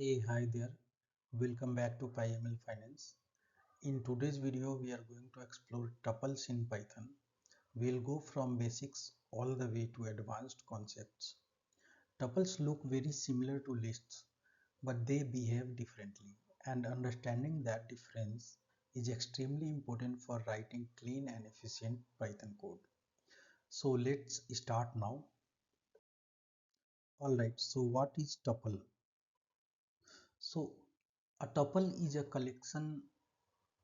Hey, hi there. Welcome back to PyMLFinance. In today's video, we are going to explore tuples in Python. We'll go from basics all the way to advanced concepts. Tuples look very similar to lists, but they behave differently, and understanding that difference is extremely important for writing clean and efficient Python code. So let's start now. Alright, so what is tuple? So a tuple is a collection,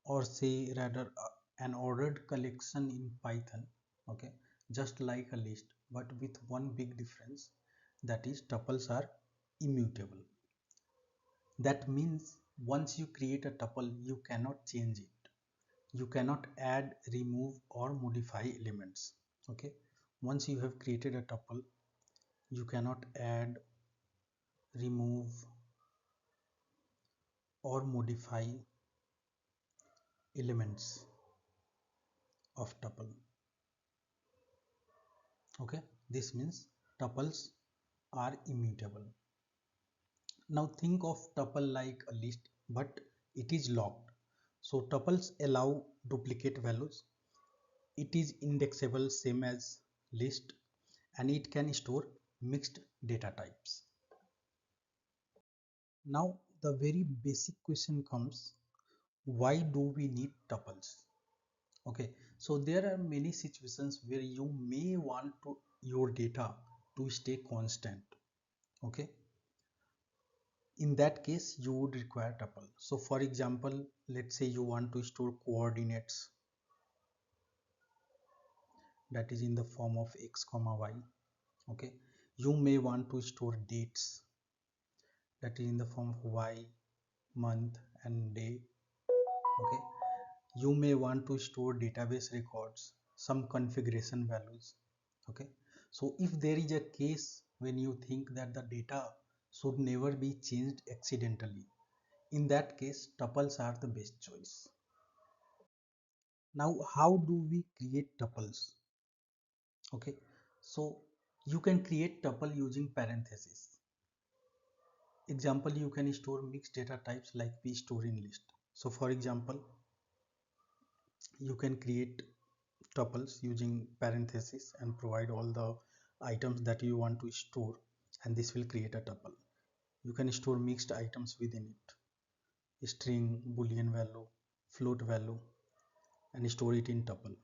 or say rather an ordered collection in Python, okay, just like a list, but with one big difference, that is tuples are immutable. That means once you create a tuple, you cannot change it. You cannot add, remove or modify elements. Okay, once you have created a tuple, you cannot add, remove or modify elements of tuple. Okay, this means tuples are immutable. Now think of tuple like a list, but it is locked. So tuples allow duplicate values. It is indexable same as list, and it can store mixed data types. Now the very basic question comes, why do we need tuples? Okay, so there are many situations where you may want your data to stay constant. Okay, in that case you would require tuple. So for example, let's say you want to store coordinates, that is in the form of x comma y. Okay, you may want to store dates, that is in the form of y, month and day. Okay, you may want to store database records, some configuration values. Okay, so if there is a case when you think that the data should never be changed accidentally, in that case tuples are the best choice. Now how do we create tuples? Okay, so you can create tuple using parentheses. Example, you can store mixed data types like we store in list. So for example, you can create tuples using parentheses and provide all the items that you want to store, and this will create a tuple. You can store mixed items within it, string, boolean value, float value, and store it in tuple.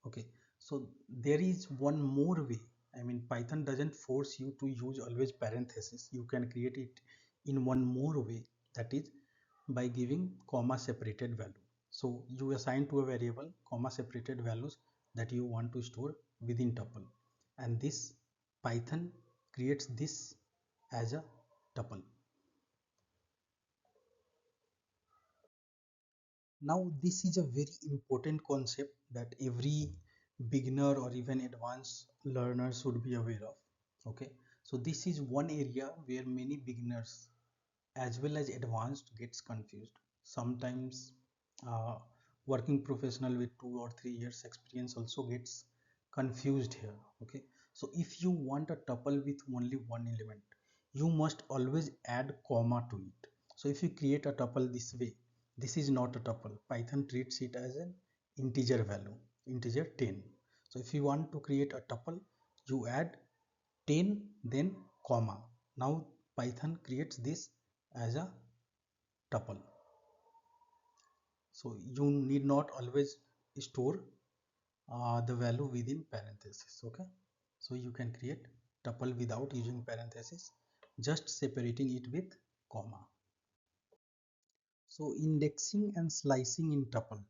Okay, so there is one more way. I mean, Python doesn't force you to use always parentheses. You can create it in one more way, that is by giving comma separated value. So you assign to a variable comma separated values that you want to store within tuple, and this Python creates this as a tuple. Now this is a very important concept that every beginner or even advanced learner should be aware of. Okay, so this is one area where many beginners as well as advanced gets confused. Sometimes working professional with 2 or 3 years experience also gets confused here. Okay, so if you want a tuple with only one element, you must always add comma to it. So if you create a tuple this way, this is not a tuple. Python treats it as an integer value, integer 10. So if you want to create a tuple, you add 10 then comma. Now Python creates this as a tuple. So you need not always store the value within parentheses. Okay, so you can create tuple without using parentheses, just separating it with comma. So indexing and slicing in tuple.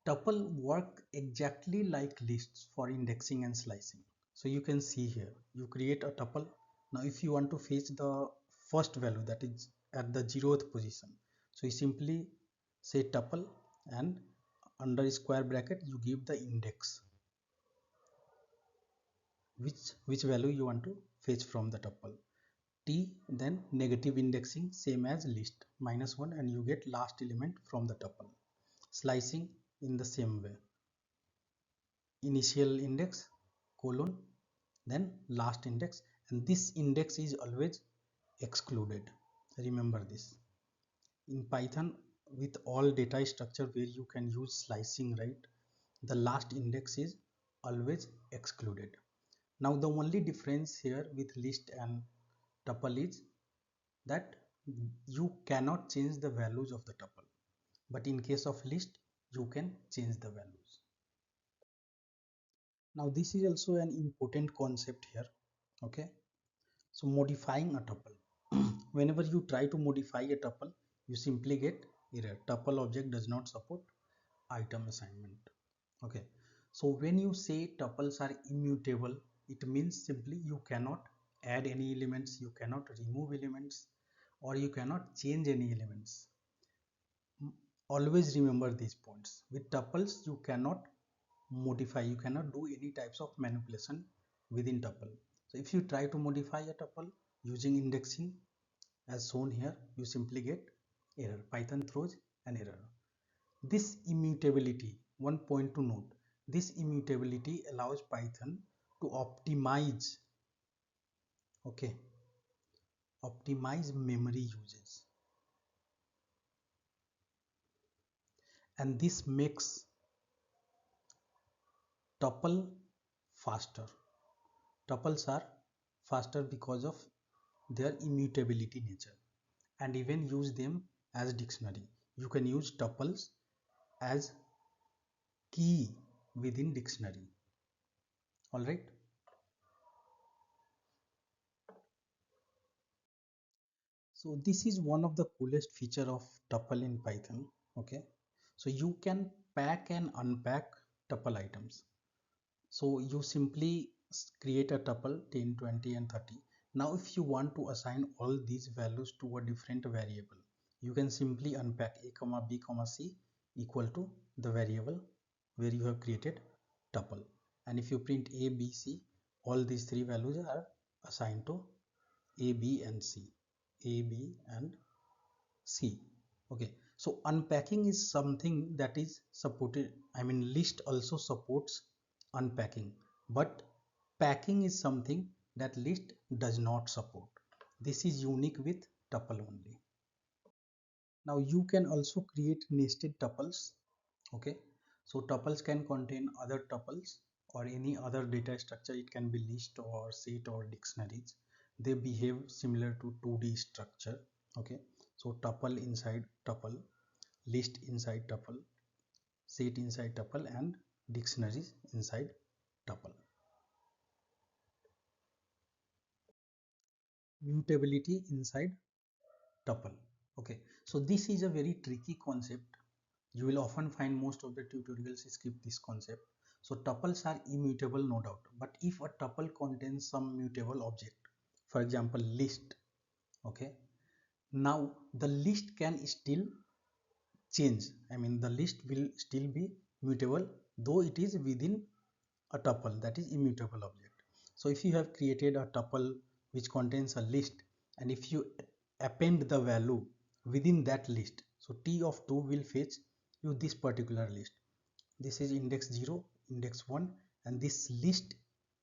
Tuple work exactly like lists for indexing and slicing. So you can see here, you create a tuple. Now if you want to fetch the first value, that is at the 0th position, so you simply say tuple and under square bracket you give the index, which value you want to fetch from the tuple. T, then negative indexing same as list -1, and you get last element from the tuple. Slicing in the same way, initial index colon then last index, and this index is always excluded. Remember this. In Python, with all data structure where you can use slicing, right, the last index is always excluded. Now the only difference here with list and tuple is that you cannot change the values of the tuple, but in case of list you can change the values. Now this is also an important concept here. Okay, so modifying a tuple. Whenever you try to modify a tuple, you simply get error. Tuple object does not support item assignment. Okay, so when you say tuples are immutable, it means simply you cannot add any elements, you cannot remove elements, or you cannot change any elements. Always remember these points. With tuples, you cannot modify, you cannot do any types of manipulation within tuple. So if you try to modify a tuple using indexing as shown here, you simply get error. Python throws an error. This immutability, one point to note, this immutability allows Python to optimize, okay, optimize memory uses, and this makes tuple faster. Tuples are faster because of their immutability nature, and even use them as dictionary. You can use tuples as key within dictionary. All right. So this is one of the coolest feature of tuple in Python. Okay, so you can pack and unpack tuple items. So you simply create a tuple 10, 20 and 30. Now if you want to assign all these values to a different variable, you can simply unpack a comma b comma c equal to the variable where you have created tuple, and if you print a b c, all these three values are assigned to a b and c, a b and c. Okay, so unpacking is something that is supported, I mean list also supports unpacking, but packing is something that list does not support. This is unique with tuple only. Now you can also create nested tuples. Okay, so tuples can contain other tuples or any other data structure. It can be list or set or dictionaries. They behave similar to 2D structure. Okay, so tuple inside tuple, list inside tuple, set inside tuple, and dictionaries inside tuple. Mutability inside tuple. Okay, so this is a very tricky concept. You will often find most of the tutorials skip this concept. So tuples are immutable, no doubt, but if a tuple contains some mutable object, for example list, okay, now the list can still change. I mean the list will still be mutable though it is within a tuple that is immutable object. So if you have created a tuple which contains a list, and if you append the value within that list, so t of 2 will fetch you this particular list. This is index 0, index 1, and this list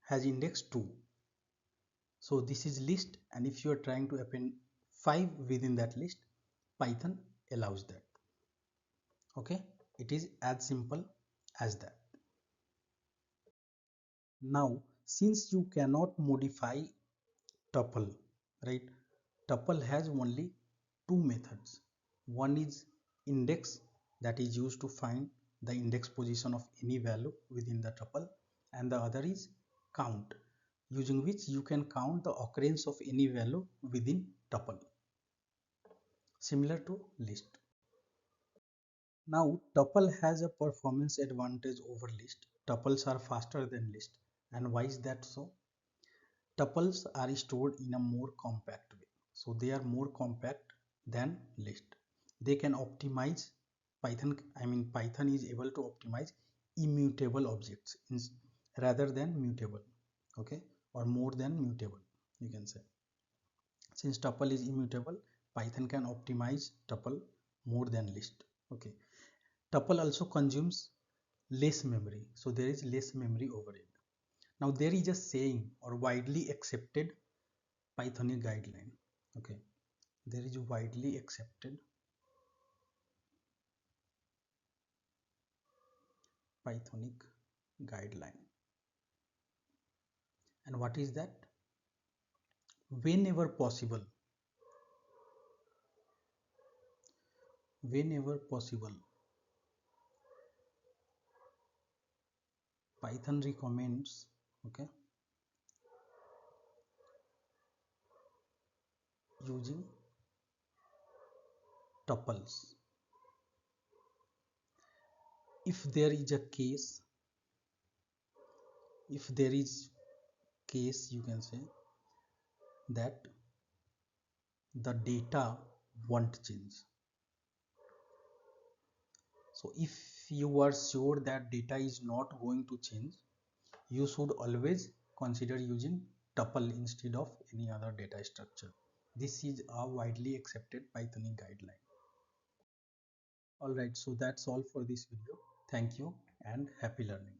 has index 2. So this is list, and if you are trying to append 5 within that list, Python allows that. Okay, it is as simple as that. Now since you cannot modify tuple, right, tuple has only two methods. One is index, that is used to find the index position of any value within the tuple, and the other is count, using which you can count the occurrence of any value within tuple, similar to list. Now tuple has a performance advantage over list. Tuples are faster than list. And why is that so? Tuples are stored in a more compact way. So they are more compact than list. They can optimize Python is able to optimize immutable objects rather than mutable, okay, or more than mutable, you can say. Since tuple is immutable, Python can optimize tuple more than list. Okay, tuple also consumes less memory, so there is less memory overhead. Now there is a saying or widely accepted Pythonic guideline. Okay, there is a widely accepted Pythonic guideline. And what is that? Whenever possible, Python recommends, okay, using tuples. If there is a case, you can say that the data won't change. So if you are sure that data is not going to change, you should always consider using tuple instead of any other data structure. This is a widely accepted Pythonic guideline. Alright, so that's all for this video. Thank you and happy learning.